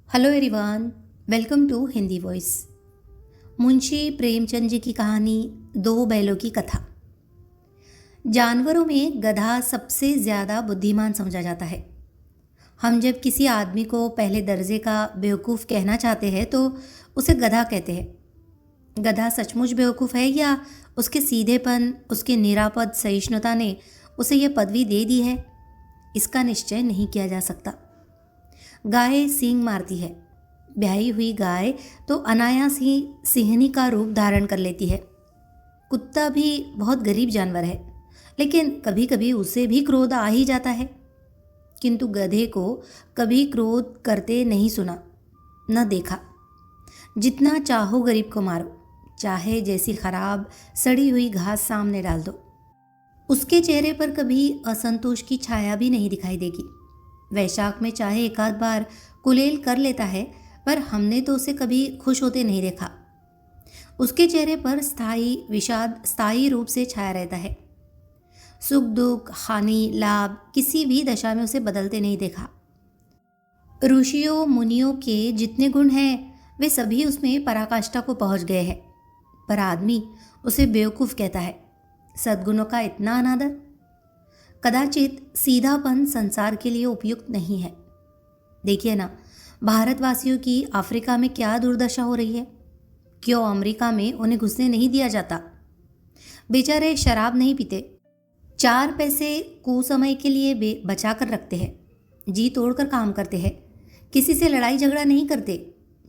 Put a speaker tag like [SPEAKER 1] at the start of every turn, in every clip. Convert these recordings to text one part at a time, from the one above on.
[SPEAKER 1] Hello everyone, welcome to Hindi voice. Munshi Premchand ji की कहानी दो बैलों की कथा। जानवरों में गधा सबसे ज़्यादा बुद्धिमान समझा जाता है। हम जब किसी आदमी को पहले दर्जे का बेवकूफ़ कहना चाहते हैं तो उसे गधा कहते हैं। गधा सचमुच बेवकूफ़ है या उसके सीधेपन, उसके निरापद सहिष्णुता ने उसे यह पदवी दे दी है, इसका निश्चय नहीं किया जा सकता। गाय सींग मारती है। ब्याही हुई गाय तो अनायास ही सिंहनी का रूप धारण कर लेती है। कुत्ता भी बहुत गरीब जानवर है, लेकिन कभी कभी उसे भी क्रोध आ ही जाता है। किंतु गधे को कभी क्रोध करते नहीं सुना, न देखा। जितना चाहो गरीब को मारो, चाहे जैसी खराब सड़ी हुई घास सामने डाल दो, उसके चेहरे पर कभी असंतोष की छाया भी नहीं दिखाई देगी। वैशाख में चाहे एक आध बार कुलेल कर लेता है, पर हमने तो उसे कभी खुश होते नहीं देखा। उसके चेहरे पर स्थायी विषाद स्थायी रूप से छाया रहता है। सुख दुख, हानि लाभ किसी भी दशा में उसे बदलते नहीं देखा। ऋषियों मुनियों के जितने गुण हैं वे सभी उसमें पराकाष्ठा को पहुंच गए हैं, पर आदमी उसे बेवकूफ़ कहता है। सद्गुणों का इतना अनादर। कदाचित सीधापन संसार के लिए उपयुक्त नहीं है। देखिए ना, भारतवासियों की अफ्रीका में क्या दुर्दशा हो रही है। क्यों अमेरिका में उन्हें घुसने नहीं दिया जाता? बेचारे शराब नहीं पीते, 4 पैसे कुसमय के लिए बचा कर रखते हैं, जी तोड़कर काम करते हैं, किसी से लड़ाई झगड़ा नहीं करते,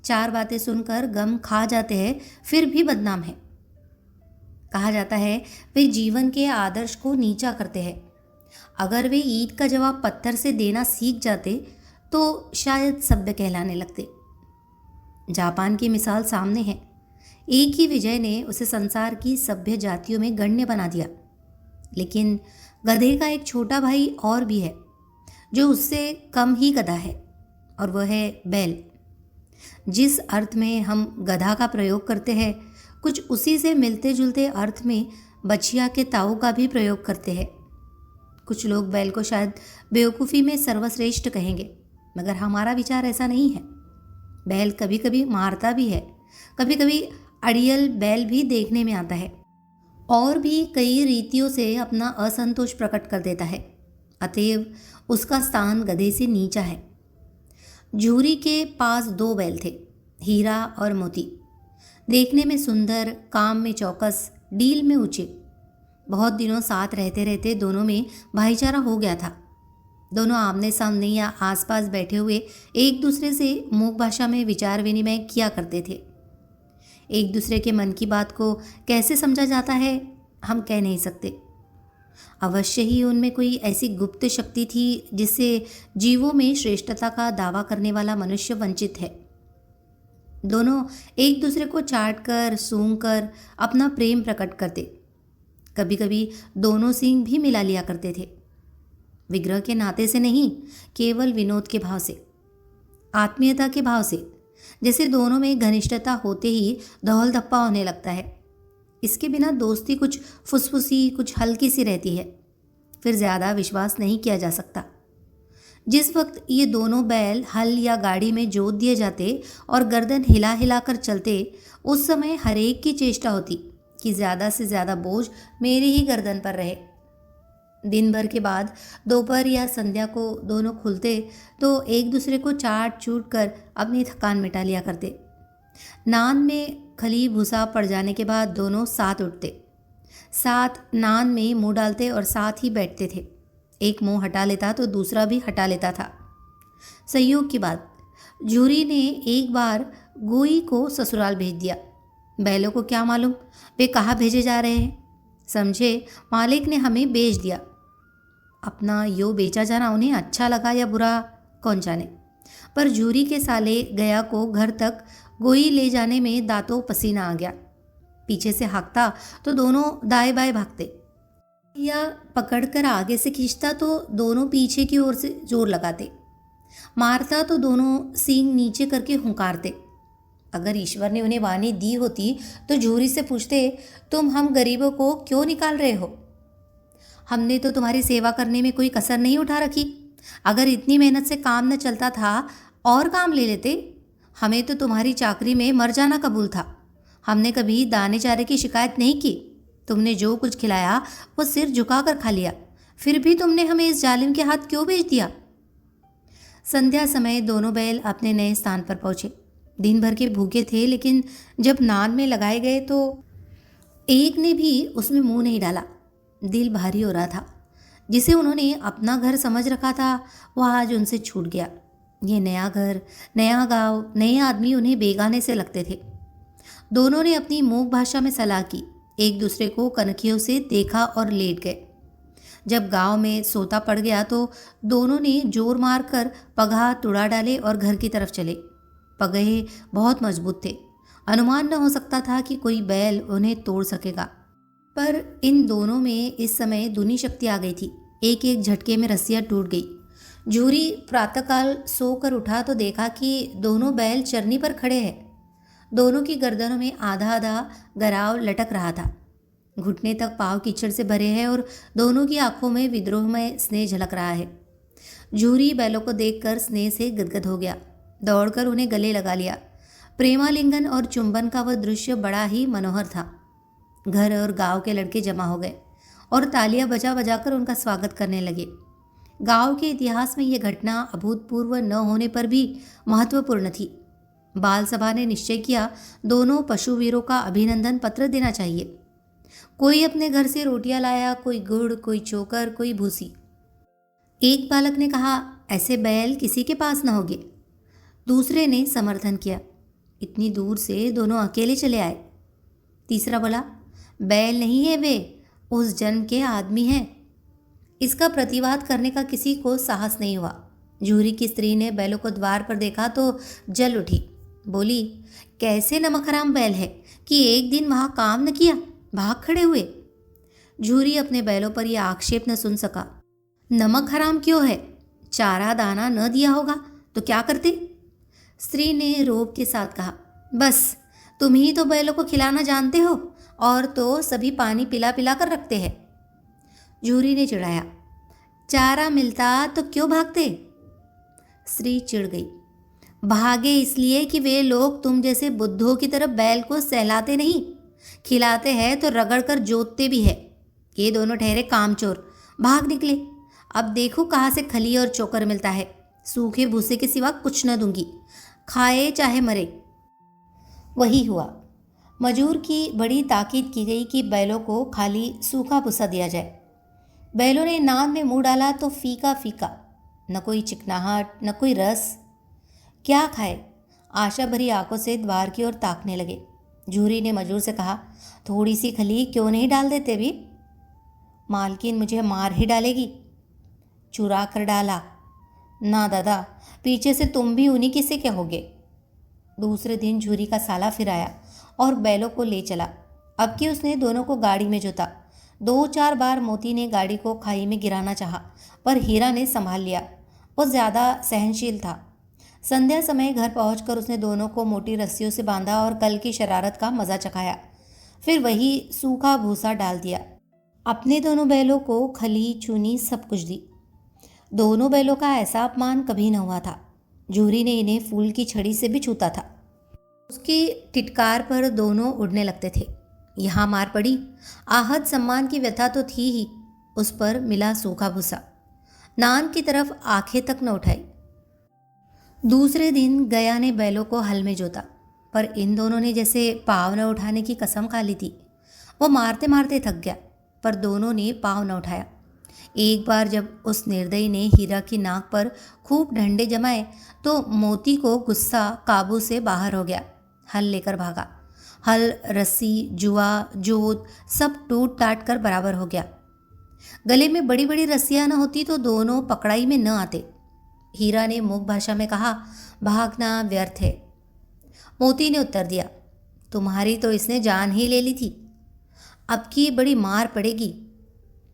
[SPEAKER 1] 4 बातें सुनकर गम खा जाते हैं, फिर भी बदनाम है। कहा जाता है वे जीवन के आदर्श को नीचा करते हैं। अगर वे ईंट का जवाब पत्थर से देना सीख जाते तो शायद सभ्य कहलाने लगते। जापान की मिसाल सामने है। एक ही विजय ने उसे संसार की सभ्य जातियों में गण्य बना दिया। लेकिन गधे का एक छोटा भाई और भी है, जो उससे कम ही गधा है, और वह है बैल। जिस अर्थ में हम गधा का प्रयोग करते हैं, कुछ उसी से मिलते जुलते अर्थ में बछिया के ताऊ का भी प्रयोग करते हैं। कुछ लोग बैल को शायद बेवकूफ़ी में सर्वश्रेष्ठ कहेंगे, मगर हमारा विचार ऐसा नहीं है। बैल कभी कभी मारता भी है, कभी कभी अड़ियल बैल भी देखने में आता है, और भी कई रीतियों से अपना असंतोष प्रकट कर देता है। अतएव उसका स्थान गधे से नीचा है। झूरी के पास 2 बैल थे, हीरा और मोती। देखने में सुंदर, काम में चौकस, डील में ऊंचे। बहुत दिनों साथ रहते रहते दोनों में भाईचारा हो गया था। दोनों आमने सामने या आसपास बैठे हुए एक दूसरे से मूक भाषा में विचार विनिमय किया करते थे। एक दूसरे के मन की बात को कैसे समझा जाता है हम कह नहीं सकते। अवश्य ही उनमें कोई ऐसी गुप्त शक्ति थी जिससे जीवों में श्रेष्ठता का दावा करने वाला मनुष्य वंचित है। दोनों एक दूसरे को चाट कर सूंघ कर अपना प्रेम प्रकट करते। कभी कभी दोनों सींग भी मिला लिया करते थे, विग्रह के नाते से नहीं, केवल विनोद के भाव से, आत्मीयता के भाव से। जैसे दोनों में घनिष्ठता होते ही धौल धप्पा होने लगता है। इसके बिना दोस्ती कुछ फुसफुसी, कुछ हल्की सी रहती है, फिर ज़्यादा विश्वास नहीं किया जा सकता। जिस वक्त ये दोनों बैल हल या गाड़ी में जोत दिए जाते और गर्दन हिला हिला कर चलते, उस समय हरेक की चेष्टा होती कि ज़्यादा से ज़्यादा बोझ मेरी ही गर्दन पर रहे। दिन भर के बाद दोपहर या संध्या को दोनों खुलते तो एक दूसरे को चाट चूट कर अपनी थकान मिटा लिया करते। नान में खली भूसा पड़ जाने के बाद दोनों साथ उठते, साथ नान में मुंह डालते और साथ ही बैठते थे। एक मुंह हटा लेता तो दूसरा भी हटा लेता था। संयोग की बात, झूरी ने एक बार गोई को ससुराल भेज दिया। बैलों को क्या मालूम वे कहाँ भेजे जा रहे हैं। समझे मालिक ने हमें बेच दिया। अपना यो बेचा जाना उन्हें अच्छा लगा या बुरा कौन जाने, पर झूरी के साले गया को घर तक गोई ले जाने में दांतों पसीना आ गया। पीछे से हाँकता तो दोनों दाएं बाएं भागते, या पकड़कर आगे से खींचता तो दोनों पीछे की ओर से जोर लगाते, मारता तो दोनों सींग नीचे करके हुंकारते। अगर ईश्वर ने उन्हें वाणी दी होती तो झूरी से पूछते, तुम हम गरीबों को क्यों निकाल रहे हो? हमने तो तुम्हारी सेवा करने में कोई कसर नहीं उठा रखी। अगर इतनी मेहनत से काम न चलता था और काम ले लेते। हमें तो तुम्हारी चाकरी में मर जाना कबूल था। हमने कभी दाने चारे की शिकायत नहीं की। तुमने जो कुछ खिलाया वो सिर झुकाकर खा लिया। फिर भी तुमने हमें इस जालिम के हाथ क्यों भेज दिया? संध्या समय दोनों बैल अपने नए स्थान पर पहुंचे। दिन भर के भूखे थे, लेकिन जब नान में लगाए गए तो एक ने भी उसमें मुंह नहीं डाला। दिल भारी हो रहा था। जिसे उन्होंने अपना घर समझ रखा था वह आज उनसे छूट गया। ये नया घर, नया गांव, नए आदमी उन्हें बेगाने से लगते थे। दोनों ने अपनी मूक भाषा में सलाह की, एक दूसरे को कनखियों से देखा और लेट गए। जब गांव में सोता पड़ गया तो दोनों ने जोर मारकर पगहा तुड़ा डाले और घर की तरफ चले। पगहे बहुत मजबूत थे। अनुमान न हो सकता था कि कोई बैल उन्हें तोड़ सकेगा। पर इन दोनों में इस समय दूनी शक्ति आ गई थी। एक एक झटके में रस्सियां टूट गई। झूरी प्रातःकाल सोकर उठा तो देखा कि दोनों बैल चरनी पर खड़े हैं। दोनों की गर्दनों में आधा आधा गराव लटक रहा था। घुटने तक पाँव कीचड़ से भरे हैं और दोनों की आंखों में विद्रोहमय स्नेह झलक रहा है। झूरी बैलों को देखकर स्नेह से गदगद हो गया। दौड़कर उन्हें गले लगा लिया। प्रेमालिंगन और चुंबन का वह दृश्य बड़ा ही मनोहर था। घर और गांव के लड़के जमा हो गए और तालियां बजा बजाकर उनका स्वागत करने लगे। गांव के इतिहास में यह घटना अभूतपूर्व न होने पर भी महत्वपूर्ण थी। बाल सभा ने निश्चय किया, दोनों पशुवीरों का अभिनंदन पत्र देना चाहिए। कोई अपने घर से रोटियां लाया, कोई गुड़, कोई चोकर, कोई भूसी। एक बालक ने कहा, ऐसे बैल किसी के पास न होंगे। दूसरे ने समर्थन किया, इतनी दूर से दोनों अकेले चले आए। तीसरा बोला, बैल नहीं है वे, उस जन्म के आदमी हैं। इसका प्रतिवाद करने का किसी को साहस नहीं हुआ। झूरी की स्त्री ने बैलों को द्वार पर देखा तो जल उठी। बोली, कैसे नमकहराम बैल है कि एक दिन वहाँ काम न किया, भाग खड़े हुए। झूरी अपने बैलों पर यह आक्षेप न सुन सका। नमक हराम क्यों है? चारा दाना न दिया होगा तो क्या करते? स्त्री ने रोब के साथ कहा, बस तुम ही तो बैलों को खिलाना जानते हो, और तो सभी पानी पिला पिला कर रखते हैं। झूरी ने चिढ़ाया, चारा मिलता तो क्यों भागते? स्त्री चिढ़ गई, भागे इसलिए कि वे लोग तुम जैसे बुद्धों की तरह बैल को सहलाते नहीं, खिलाते हैं तो रगड़ कर जोतते भी है। ये दोनों ठहरे कामचोर, भाग निकले। अब देखो कहाँ से खली और चोकर मिलता है। सूखे भूसे के सिवा कुछ न दूंगी, खाए चाहे मरे। वही हुआ। मजूर की बड़ी ताकीद की गई कि बैलों को खाली सूखा भूसा दिया जाए। बैलों ने नान में मुंह डाला तो फीका फीका, न कोई चिकनाहट न कोई रस। क्या खाए? आशा भरी आंखों से द्वार की ओर ताकने लगे। झूरी ने मजूर से कहा, थोड़ी सी खली क्यों नहीं डाल देते भी? मालकिन मुझे मार ही डालेगी। चुरा कर डाला। ना दादा, पीछे से तुम भी उन्हीं की से कहोगे। दूसरे दिन झूरी का साला फिर आया और बैलों को ले चला। अब कि उसने दोनों को गाड़ी में जोता। 2-4 बार मोती ने गाड़ी को खाई में गिराना चाहा, पर हीरा ने संभाल लिया। वो ज़्यादा सहनशील था। संध्या समय घर पहुंचकर उसने दोनों को मोटी रस्सियों से बांधा और कल की शरारत का मज़ा चखाया। फिर वही सूखा भूसा डाल दिया। अपने दोनों बैलों को खली चूनी सब कुछ दी। दोनों बैलों का ऐसा अपमान कभी न हुआ था। झूरी ने इन्हें फूल की छड़ी से भी छूता था। उसकी टिटकार पर दोनों उड़ने लगते थे। यहाँ मार पड़ी। आहत सम्मान की व्यथा तो थी ही, उस पर मिला सूखा भूसा। नान की तरफ आंखें तक न उठाई। दूसरे दिन गया ने बैलों को हल में जोता, पर इन दोनों ने जैसे पाँव न उठाने की कसम खा ली थी। वो मारते मारते थक गया, पर दोनों ने पाँव न उठाया। एक बार जब उस निर्दयी ने हीरा की नाक पर खूब डंडे जमाए तो मोती को गुस्सा काबू से बाहर हो गया। हल लेकर भागा। हल, रस्सी, जुआ, जोत सब टूट टाट कर बराबर हो गया। गले में बड़ी बड़ी रस्सियाँ न होती तो दोनों पकड़ाई में न आते। हीरा ने मूक भाषा में कहा, भागना व्यर्थ है। मोती ने उत्तर दिया, तुम्हारी तो इसने जान ही ले ली थी, अब की बड़ी मार पड़ेगी।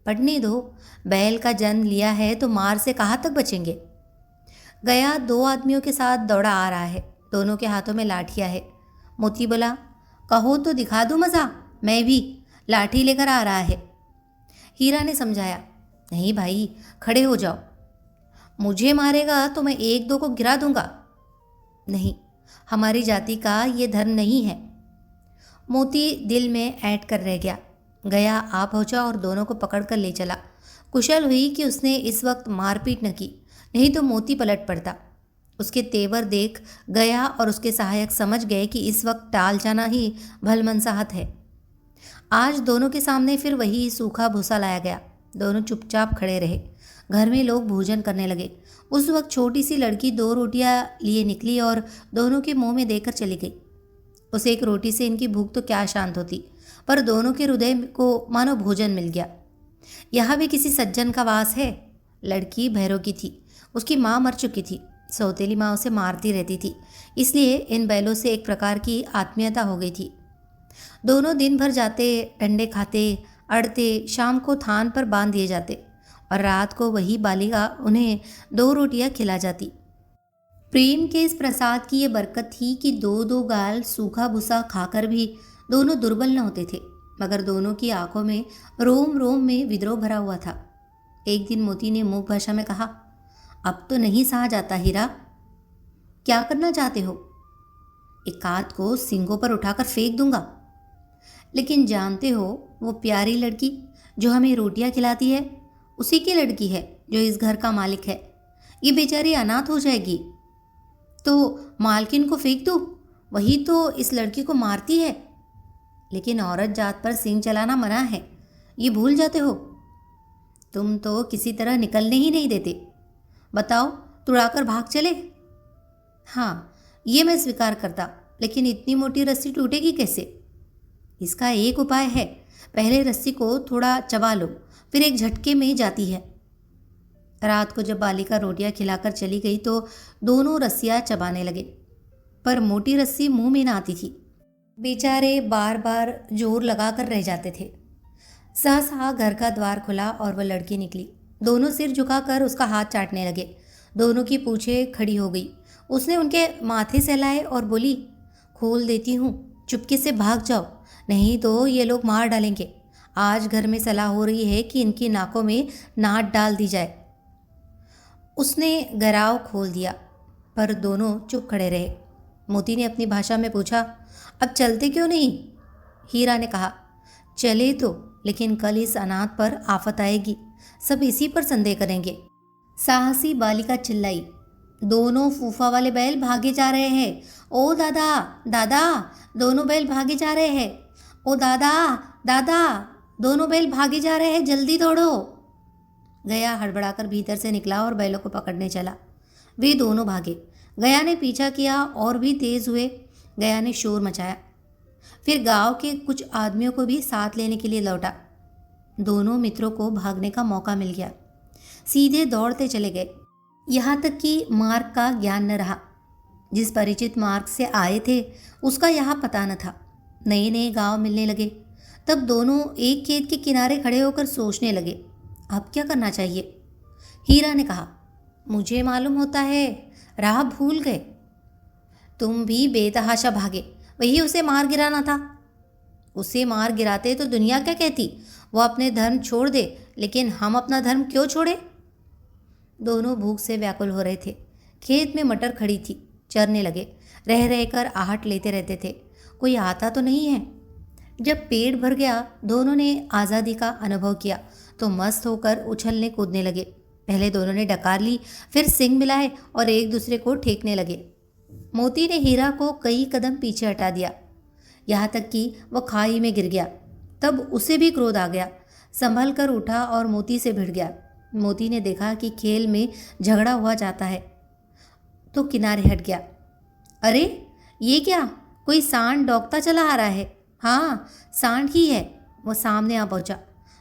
[SPEAKER 1] पढ़ने दो, बैल का जन्म लिया है तो मार से कहाँ तक बचेंगे। गया 2 आदमियों के साथ दौड़ा आ रहा है। दोनों के हाथों में लाठियाँ है। मोती बोला, कहो तो दिखा दूँ मज़ा, मैं भी लाठी लेकर आ रहा है। हीरा ने समझाया, नहीं भाई, खड़े हो जाओ। मुझे मारेगा तो मैं 1-2 को गिरा दूंगा। नहीं, हमारी जाति का ये धर्म नहीं है। मोती दिल में ऐड कर रह गया। गया आ पहुंचा और दोनों को पकड़ कर ले चला। कुशल हुई कि उसने इस वक्त मारपीट न की, नहीं तो मोती पलट पड़ता। उसके तेवर देख गया और उसके सहायक समझ गए कि इस वक्त टाल जाना ही भलमनसाहत है। आज दोनों के सामने फिर वही सूखा भूसा लाया गया। दोनों चुपचाप खड़े रहे। घर में लोग भोजन करने लगे। उस वक्त छोटी सी लड़की 2 रोटियां लिए निकली और दोनों के मुंह में देकर चली गई। उस एक रोटी से इनकी भूख तो क्या शांत होती, पर दोनों के हृदय को मानो भोजन मिल गया। यहाँ भी किसी सज्जन का वास है। लड़की भैरव की थी। उसकी माँ मर चुकी थी। सौतेली माँ उसे मारती रहती थी, इसलिए इन बैलों से एक प्रकार की आत्मीयता हो गई थी। दोनों दिन भर जाते, डंडे खाते, अड़ते, शाम को थान पर बांध दिए जाते और रात को वही बालिका उन्हें 2 रोटियां खिला जाती। प्रेम के इस प्रसाद की ये बरकत थी कि 2-2 गाल सूखा भूसा खाकर भी दोनों दुर्बल न होते थे, मगर दोनों की आंखों में रोम रोम में विद्रोह भरा हुआ था। एक दिन मोती ने मूक भाषा में कहा, अब तो नहीं सहा जाता हीरा। क्या करना चाहते हो? एक आध को सींगों पर उठाकर फेंक दूंगा। लेकिन जानते हो, वो प्यारी लड़की जो हमें रोटियां खिलाती है, उसी की लड़की है जो इस घर का मालिक है। ये बेचारी अनाथ हो जाएगी तो मालकिन को फेंक दो, वही तो इस लड़की को मारती है। लेकिन औरत जात पर सींग चलाना मना है, ये भूल जाते हो। तुम तो किसी तरह निकलने ही नहीं देते। बताओ, तुड़ाकर भाग चले? हाँ, ये मैं स्वीकार करता, लेकिन इतनी मोटी रस्सी टूटेगी कैसे? इसका एक उपाय है। पहले रस्सी को थोड़ा चबा लो, फिर एक झटके में जाती है। रात को जब बालिका रोटियां खिलाकर चली गई तो दोनों रस्सियां चबाने लगे, पर मोटी रस्सी मुंह में ना आती थी। बेचारे बार बार जोर लगाकर रह जाते थे। सहसा घर का द्वार खुला और वह लड़की निकली। दोनों सिर झुकाकर उसका हाथ चाटने लगे। दोनों की पूंछें खड़ी हो गई। उसने उनके माथे सहलाए और बोली, खोल देती हूँ, चुपके से भाग जाओ, नहीं तो ये लोग मार डालेंगे। आज घर में सलाह हो रही है कि इनकी नाकों में नाट डाल दी जाए। उसने गराव खोल दिया, पर दोनों चुप खड़े रहे। मोती ने अपनी भाषा में पूछा, अब चलते क्यों नहीं? हीरा ने कहा, चले तो, लेकिन कल इस अनाथ पर आफत आएगी, सब इसी पर संदेह करेंगे। साहसी बालिका चिल्लाई, दोनों फूफा वाले बैल भागे जा रहे हैं। ओ दादा, दादा, दोनों बैल भागे जा रहे हैं। ओ दादा, दादा, दोनों बैल भागे जा रहे हैं, जल्दी दौड़ो। गया हड़बड़ाकर भीतर से निकला और बैलों को पकड़ने चला। वे दोनों भागे। गया ने पीछा किया और भी तेज हुए। गया ने शोर मचाया। फिर गांव के कुछ आदमियों को भी साथ लेने के लिए लौटा। दोनों मित्रों को भागने का मौका मिल गया। सीधे दौड़ते चले गए, यहाँ तक कि मार्ग का ज्ञान न रहा। जिस परिचित मार्ग से आए थे उसका यहाँ पता न था। नए नए गांव मिलने लगे। तब दोनों एक खेत के किनारे खड़े होकर सोचने लगे, अब क्या करना चाहिए। हीरा ने कहा, मुझे मालूम होता है, राह भूल गए। तुम भी बेतहाशा भागे, वही उसे मार गिराना था। उसे मार गिराते तो दुनिया क्या कहती, वो अपने धर्म छोड़ दे, लेकिन हम अपना धर्म क्यों छोड़े। दोनों भूख से व्याकुल हो रहे थे। खेत में मटर खड़ी थी, चरने लगे। रह रहकर आहट लेते रहते थे, कोई आता तो नहीं है। जब पेट भर गया, दोनों ने आज़ादी का अनुभव किया तो मस्त होकर उछलने कूदने लगे। पहले दोनों ने डकार ली, फिर सिंग मिलाए और एक दूसरे को ठेकने लगे। मोती ने हीरा को कई कदम पीछे हटा दिया, यहाँ तक कि वह खाई में गिर गया। तब उसे भी क्रोध आ गया, संभल कर उठा और मोती से भिड़ गया। मोती ने देखा कि खेल में झगड़ा हुआ जाता है तो किनारे हट गया। अरे ये क्या, कोई सांड डौकता चला आ रहा है। हाँ, सांड ही है। वह सामने आ पहुंचा।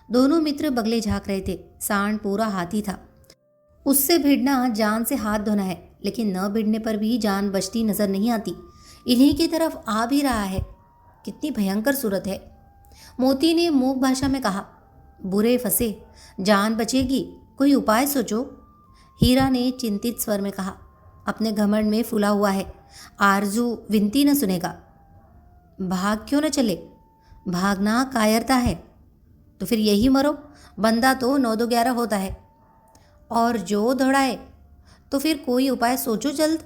[SPEAKER 1] दोनों मित्र बगले झांक रहे थे। सांड पूरा हाथी था। उससे भिड़ना जान से हाथ धोना है, लेकिन न भिड़ने पर भी जान बचती नजर नहीं आती। इन्हीं की तरफ आ भी रहा है। कितनी भयंकर सूरत है। मोती ने मूक भाषा में कहा, बुरे फंसे, जान बचेगी, कोई उपाय सोचो। हीरा ने चिंतित स्वर में कहा, अपने घमंड में फूला हुआ है, आरजू विनती न सुनेगा। भाग क्यों न चले? भागना कायरता है। तो फिर यही मरो, बंदा तो 9-2-11 होता है। और जो दौड़ाए, तो फिर कोई उपाय सोचो जल्द।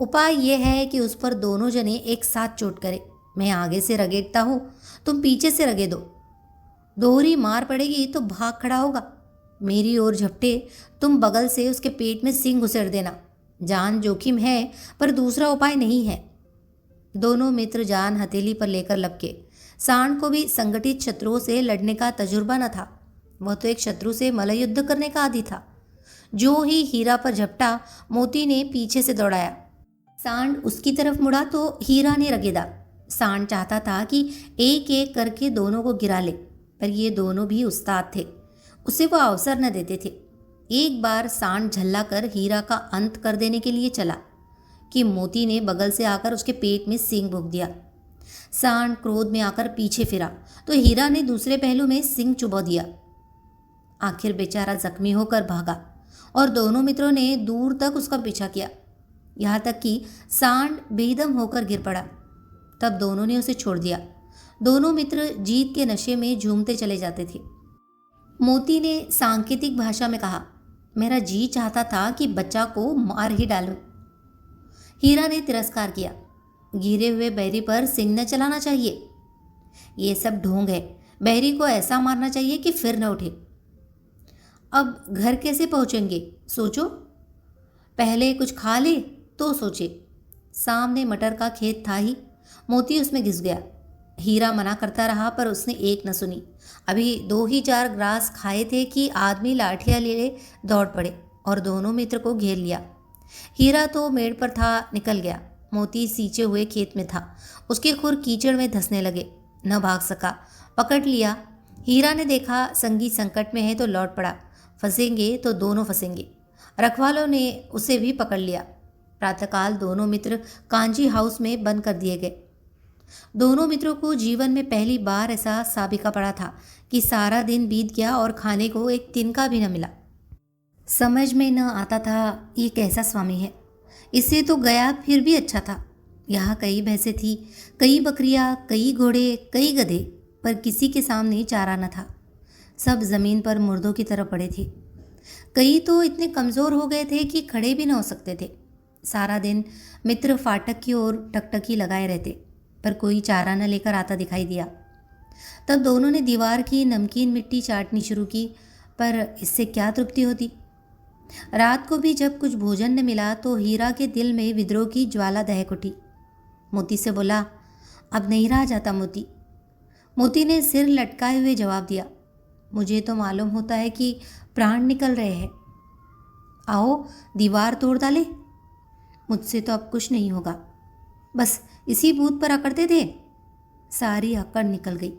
[SPEAKER 1] उपाय यह है कि उस पर दोनों जने एक साथ चोट करें। मैं आगे से रगेड़ता हूँ, तुम पीछे से रगेदो। दोहरी मार पड़ेगी तो भाग खड़ा होगा। मेरी ओर झपटे, तुम बगल से उसके पेट में सींग घुसेड़ देना। जान जोखिम है पर दूसरा उपाय नहीं है। दोनों मित्र जान हथेली पर लेकर लपके। सांड को भी संगठित शत्रुओं से लड़ने का तजुर्बा न था। वह तो एक शत्रु से मल्लयुद्ध करने का आदी था। जो ही हीरा पर झपटा, मोती ने पीछे से दौड़ाया। सांड उसकी तरफ मुड़ा तो हीरा ने रगेदा। सांड चाहता था कि एक एक करके दोनों को गिरा ले, पर ये दोनों भी उस्ताद थे, उसे वो अवसर न देते थे। एक बार सांड झल्ला कर हीरा का अंत कर देने के लिए चला कि मोती ने बगल से आकर उसके पेट में सींग भोंक दिया। सांड क्रोध में आकर पीछे फिरा तो हीरा ने दूसरे पहलू में सींग चुभा दिया। आखिर बेचारा जख्मी होकर भागा और दोनों मित्रों ने दूर तक उसका पीछा किया, यहाँ तक कि सांड बेदम होकर गिर पड़ा। तब दोनों ने उसे छोड़ दिया। दोनों मित्र जीत के नशे में झूमते चले जाते थे। मोती ने सांकेतिक भाषा में कहा, मेरा जी चाहता था कि बच्चा को मार ही डालूं। हीरा ने तिरस्कार किया, गिरे हुए बहरी पर सिंह न चलाना चाहिए। ये सब ढोंग है, बहरी को ऐसा मारना चाहिए कि फिर न उठे। अब घर कैसे पहुंचेंगे सोचो, पहले कुछ खा ले तो सोचे। सामने मटर का खेत था ही, मोती उसमें घिस गया। हीरा मना करता रहा पर उसने एक न सुनी। अभी 2 ही 4 ग्रास खाए थे कि आदमी लाठियाँ लिए दौड़ पड़े और दोनों मित्र को घेर लिया। हीरा तो मेड़ पर था, निकल गया। मोती सींचे हुए खेत में था, उसके खुर कीचड़ में धंसने लगे, न भाग सका। पकड़ लिया। हीरा ने देखा संगी संकट में है तो लौट पड़ा, फंसेंगे तो दोनों फंसेंगे। रखवालों ने उसे भी पकड़ लिया। प्रातःकाल दोनों मित्र कांजी हाउस में बंद कर दिए गए। दोनों मित्रों को जीवन में पहली बार ऐसा साबिका पड़ा था कि सारा दिन बीत गया और खाने को एक तिनका भी न मिला। समझ में न आता था ये कैसा स्वामी है। इससे तो गया फिर भी अच्छा था। यहाँ कई भैंसें थी, कई बकरियाँ, कई घोड़े, कई गधे, पर किसी के सामने चारा न था। सब जमीन पर मुर्दों की तरह पड़े थे। कई तो इतने कमज़ोर हो गए थे कि खड़े भी न हो सकते थे। सारा दिन मित्र फाटक की ओर टकटकी लगाए रहते, पर कोई चारा न लेकर आता दिखाई दिया। तब दोनों ने दीवार की नमकीन मिट्टी चाटनी शुरू की, पर इससे क्या तृप्ति होती। रात को भी जब कुछ भोजन न मिला तो हीरा के दिल में विद्रोह की ज्वाला दहक उठी। मोती से बोला, अब नहीं रहा जाता मोती। मोती ने सिर लटकाए हुए जवाब दिया, मुझे तो मालूम होता है कि प्राण निकल रहे हैं। आओ दीवार तोड़ डाले। मुझसे तो अब कुछ नहीं होगा, बस इसी बूथ पर अकड़ते थे। सारी अकड़ निकल गई।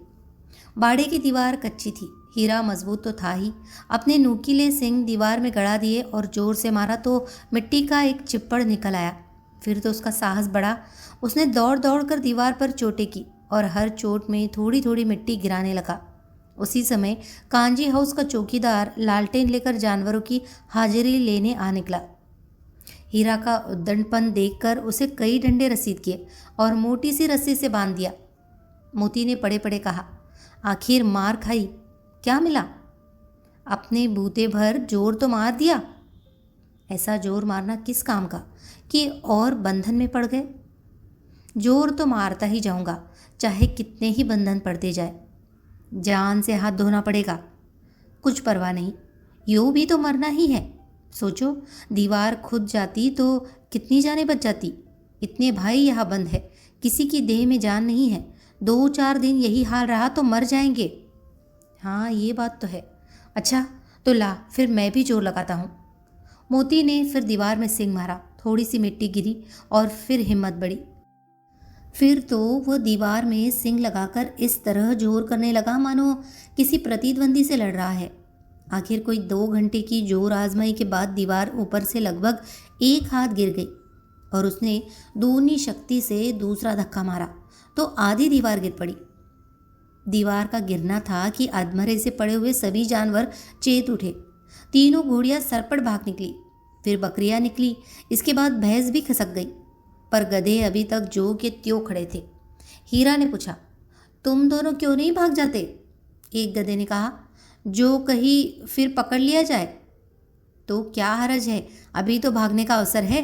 [SPEAKER 1] बाड़े की दीवार कच्ची थी, हीरा मजबूत तो था ही। अपने नुकीले सिंग दीवार में गड़ा दिए और जोर से मारा तो मिट्टी का एक चिप्पड़ निकल आया। फिर तो उसका साहस बढ़ा। उसने दौड़ दौड़ कर दीवार पर चोटें की और हर चोट में थोड़ी थोड़ी मिट्टी गिराने लगा। उसी समय कांजी हाउस का चौकीदार लालटेन लेकर जानवरों की हाजिरी लेने आ निकला। हीरा का उद्दंडपन देखकर उसे कई डंडे रसीद किए और मोटी सी रस्सी से बांध दिया। मोती ने पड़े पड़े कहा, आखिर मार खाई, क्या मिला? अपने बूते भर जोर तो मार दिया। ऐसा जोर मारना किस काम का कि और बंधन में पड़ गए। जोर तो मारता ही जाऊंगा, चाहे कितने ही बंधन पड़ते जाए। जान से हाथ धोना पड़ेगा, कुछ परवाह नहीं, यूँ भी तो मरना ही है। सोचो, दीवार खुद जाती तो कितनी जानें बच जाती। इतने भाई यहाँ बंद है, किसी की देह में जान नहीं है। 2-4 दिन यही हाल रहा तो मर जाएंगे। हाँ ये बात तो है। अच्छा तो ला, फिर मैं भी जोर लगाता हूँ। मोती ने फिर दीवार में सिंग मारा, थोड़ी सी मिट्टी गिरी और फिर हिम्मत बढ़ी। फिर तो वह दीवार में सिंग लगाकर इस तरह जोर करने लगा मानो किसी प्रतिद्वंदी से लड़ रहा है। आखिर कोई 2 घंटे की जोर आजमाई के बाद दीवार ऊपर से लगभग 1 हाथ गिर गई और उसने दूनी शक्ति से दूसरा धक्का मारा तो आधी दीवार गिर पड़ी। दीवार का गिरना था कि अधमरे से पड़े हुए सभी जानवर चेत उठे। तीनों घोड़ियां सरपट भाग निकली, फिर बकरियां निकली, इसके बाद भैंस भी खसक गई, पर गधे अभी तक जो के त्यों खड़े थे। हीरा ने पूछा, तुम दोनों क्यों नहीं भाग जाते? एक गधे ने कहा, जो कहीं फिर पकड़ लिया जाए तो क्या हरज है, अभी तो भागने का अवसर है।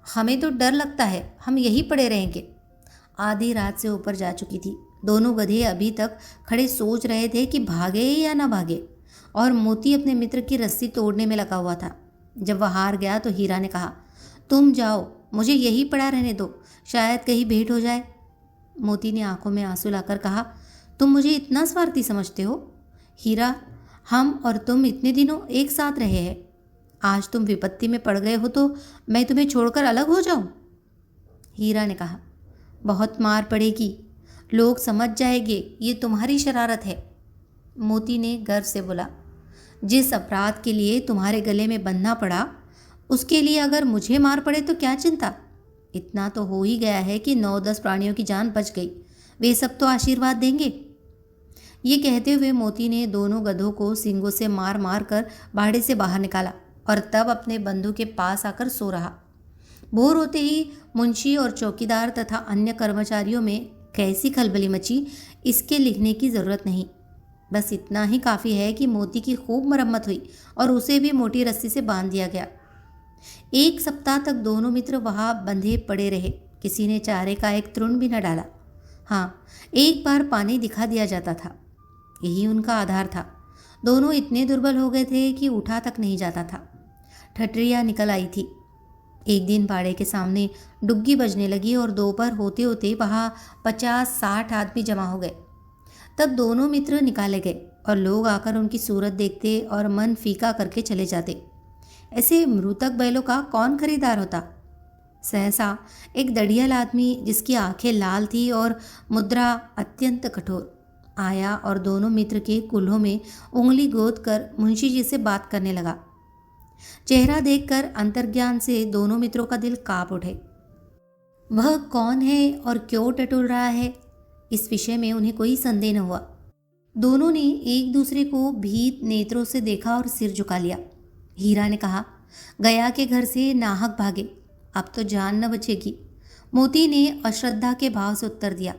[SPEAKER 1] हमें तो डर लगता है, हम यहीं पड़े रहेंगे। आधी रात से ऊपर जा चुकी थी। दोनों गधे अभी तक खड़े सोच रहे थे कि भागे या ना भागे, और मोती अपने मित्र की रस्सी तोड़ने में लगा हुआ था। जब वह हार गया तो हीरा ने कहा, तुम जाओ, मुझे यहीं पड़ा रहने दो, शायद कहीं भेंट हो जाए। मोती ने आंखों में आंसू लाकर कहा, तुम मुझे इतना स्वार्थी समझते हो? हीरा, हम और तुम इतने दिनों एक साथ रहे हैं, आज तुम विपत्ति में पड़ गए हो तो मैं तुम्हें छोड़कर अलग हो जाऊं? हीरा ने कहा, बहुत मार पड़ेगी, लोग समझ जाएंगे ये तुम्हारी शरारत है। मोती ने गर्व से बोला, जिस अपराध के लिए तुम्हारे गले में बंधना पड़ा, उसके लिए अगर मुझे मार पड़े तो क्या चिंता। इतना तो हो ही गया है कि 9-10 प्राणियों की जान बच गई, वे सब तो आशीर्वाद देंगे। ये कहते हुए मोती ने दोनों गधों को सींगों से मार मार कर बाड़े से बाहर निकाला और तब अपने बंधु के पास आकर सो रहा। भोर होते ही मुंशी और चौकीदार तथा अन्य कर्मचारियों में कैसी खलबली मची, इसके लिखने की ज़रूरत नहीं। बस इतना ही काफ़ी है कि मोती की खूब मरम्मत हुई और उसे भी मोटी रस्सी से बांध दिया गया। 1 सप्ताह तक दोनों मित्र वहाँ बंधे पड़े रहे। किसी ने चारे का एक तृण भी न डाला। हाँ, एक बार पानी दिखा दिया जाता था, यही उनका आधार था। दोनों इतने दुर्बल हो गए थे कि उठा तक नहीं जाता था। ठठरियाँ निकल आई थी। एक दिन बाड़े के सामने डुग्गी बजने लगी और दोपहर होते होते वहाँ 50-60 आदमी जमा हो गए। तब दोनों मित्र निकाले गए और लोग आकर उनकी सूरत देखते और मन फीका करके चले जाते। ऐसे मृतक बैलों का कौन खरीदार होता? सहसा एक दड़ियल आदमी, जिसकी आंखें लाल थी और मुद्रा अत्यंत कठोर, आया और दोनों मित्र के कुल्हों में उंगली गोद कर मुंशी जी से बात करने लगा। चेहरा देखकर अंतर्ज्ञान से दोनों मित्रों का दिल कांप उठे। वह कौन है और क्यों टटोल रहा है, इस विषय में उन्हें कोई संदेह न हुआ। दोनों ने एक दूसरे को भीत नेत्रों से देखा और सिर झुका लिया। हीरा ने कहा, गया के घर से नाहक भागे, अब तो जान न बचेगी। मोती ने अश्रद्धा के भाव से उत्तर दिया,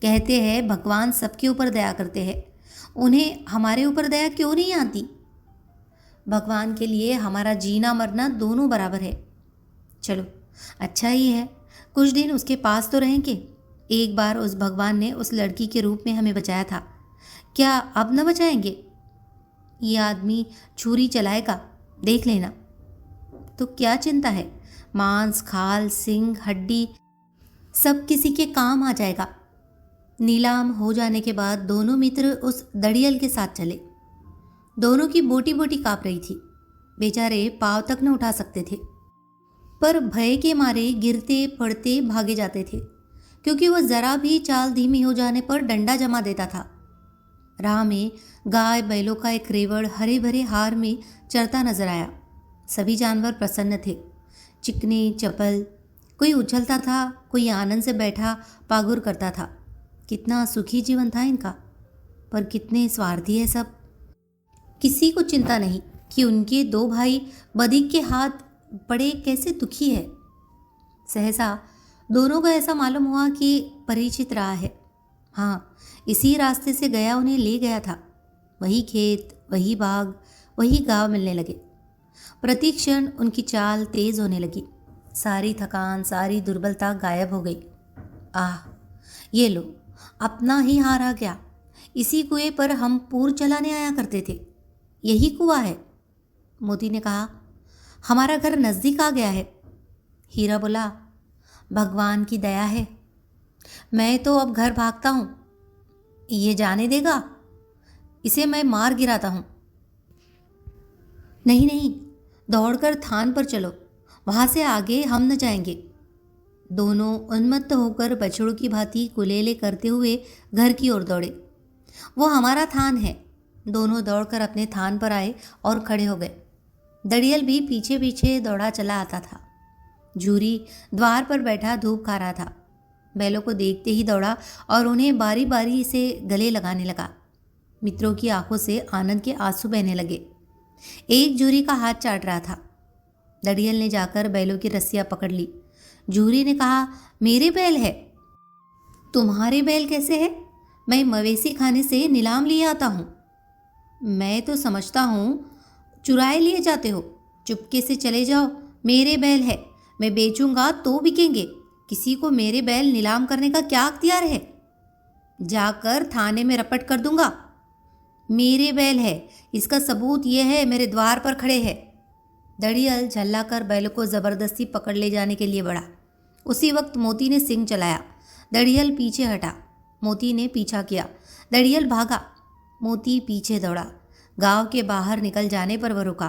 [SPEAKER 1] कहते हैं भगवान सबके ऊपर दया करते हैं, उन्हें हमारे ऊपर दया क्यों नहीं आती? भगवान के लिए हमारा जीना मरना दोनों बराबर है। चलो, अच्छा ही है, कुछ दिन उसके पास तो रहेंगे। एक बार उस भगवान ने उस लड़की के रूप में हमें बचाया था, क्या अब न बचाएंगे? ये आदमी छुरी चलाएगा, देख लेना। तो क्या चिंता है, मांस, खाल, सिंग, हड्डी सब किसी के काम आ जाएगा। नीलाम हो जाने के बाद दोनों मित्र उस दड़ियल के साथ चले। दोनों की बोटी बोटी काँप रही थी, बेचारे पाँव तक न उठा सकते थे, पर भय के मारे गिरते पड़ते भागे जाते थे, क्योंकि वह जरा भी चाल धीमी हो जाने पर डंडा जमा देता था। राह में गाय बैलों का एक रेवड़ हरे भरे हार में चरता नजर आया। सभी जानवर प्रसन्न थे, चिकने चपल, कोई उछलता था, कोई आनंद से बैठा पागुर करता था। कितना सुखी जीवन था इनका, पर कितने स्वार्थी है सब। किसी को चिंता नहीं कि उनके 2 भाई बधिक के हाथ पड़े कैसे दुखी है। सहसा दोनों को ऐसा मालूम हुआ कि परिचित रहा है। हाँ, इसी रास्ते से गया उन्हें ले गया था। वही खेत, वही बाग, वही गांव मिलने लगे। प्रतिक्षण उनकी चाल तेज होने लगी। सारी थकान, सारी दुर्बलता गायब हो गई। आह, ये लो, अपना ही हार आ गया। इसी कुएं पर हम पूर चलाने आया करते थे, यही कुआं है। मोती ने कहा, हमारा घर नज़दीक आ गया है। हीरा बोला, भगवान की दया है, मैं तो अब घर भागता हूँ। ये जाने देगा? इसे मैं मार गिराता हूँ। नहीं नहीं, दौड़कर थान पर चलो, वहाँ से आगे हम न जाएंगे। दोनों उन्मत्त होकर बछड़ों की भांति कुलेले करते हुए घर की ओर दौड़े। वो हमारा थान है। दोनों दौड़कर अपने थान पर आए और खड़े हो गए। दड़ियल भी पीछे पीछे दौड़ा चला आता था। झूरी द्वार पर बैठा धूप खा रहा था। बैलों को देखते ही दौड़ा और उन्हें बारी बारी से गले लगाने लगा। मित्रों की आंखों से आनंद के आंसू बहने लगे। एक झूरी का हाथ चाट रहा था। दड़ियल ने जाकर बैलों की रस्सियां पकड़ ली। झूरी ने कहा, मेरे बैल है। तुम्हारे बैल कैसे है? मैं मवेशी खाने से नीलाम लिए आता हूँ। मैं तो समझता हूँ चुराए लिए जाते हो। चुपके से चले जाओ, मेरे बैल है, मैं बेचूंगा तो बिकेंगे, किसी को मेरे बैल नीलाम करने का क्या अख्तियार है? जाकर थाने में रपट कर दूंगा। मेरे बैल है, इसका सबूत यह है, मेरे द्वार पर खड़े हैं। दड़ियल झल्लाकर बैल को ज़बरदस्ती पकड़ ले जाने के लिए बढ़ा। उसी वक्त मोती ने सिंग चलाया। दड़ियल पीछे हटा। मोती ने पीछा किया। दड़ियल भागा। मोती पीछे दौड़ा। गांव के बाहर निकल जाने पर वह रुका।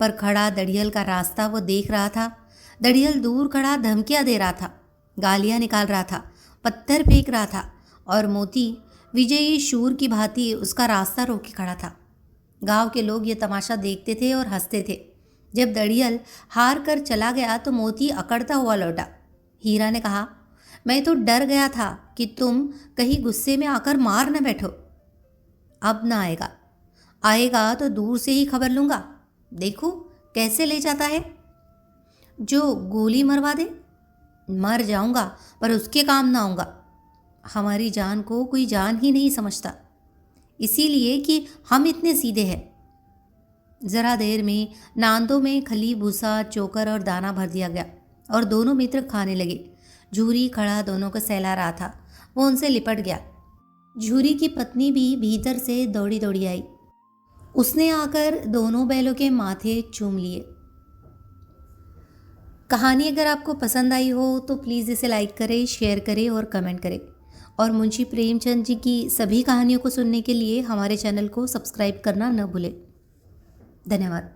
[SPEAKER 1] पर खड़ा दड़ियल का रास्ता वो देख रहा था। दड़ियल दूर खड़ा धमकियां दे रहा था, गालियां निकाल रहा था, पत्थर फेंक रहा था और मोती विजयी शूर की भांति उसका रास्ता रोके खड़ा था। गांव के लोग ये तमाशा देखते थे और हंसते थे। जब दड़ियल हार कर चला गया तो मोती अकड़ता हुआ लौटा। हीरा ने कहा, मैं तो डर गया था कि तुम कहीं गुस्से में आकर मार न बैठो। अब ना आएगा, आएगा तो दूर से ही खबर लूँगा। देखो कैसे ले जाता है। जो गोली मरवा दे। मर जाऊँगा पर उसके काम ना आऊँगा। हमारी जान को कोई जान ही नहीं समझता, इसीलिए कि हम इतने सीधे हैं। ज़रा देर में नांदों में खली, भूसा, चोकर और दाना भर दिया गया और दोनों मित्र खाने लगे। झूरी खड़ा दोनों को सहला रहा था। वो उनसे लिपट गया। झूरी की पत्नी भी भीतर से दौड़ी दौड़ी आई। उसने आकर दोनों बैलों के माथे चूम लिए। कहानी अगर आपको पसंद आई हो तो प्लीज़ इसे लाइक करें, शेयर करें और कमेंट करें। और मुंशी प्रेमचंद जी की सभी कहानियों को सुनने के लिए हमारे चैनल को सब्सक्राइब करना न भूलें। धन्यवाद।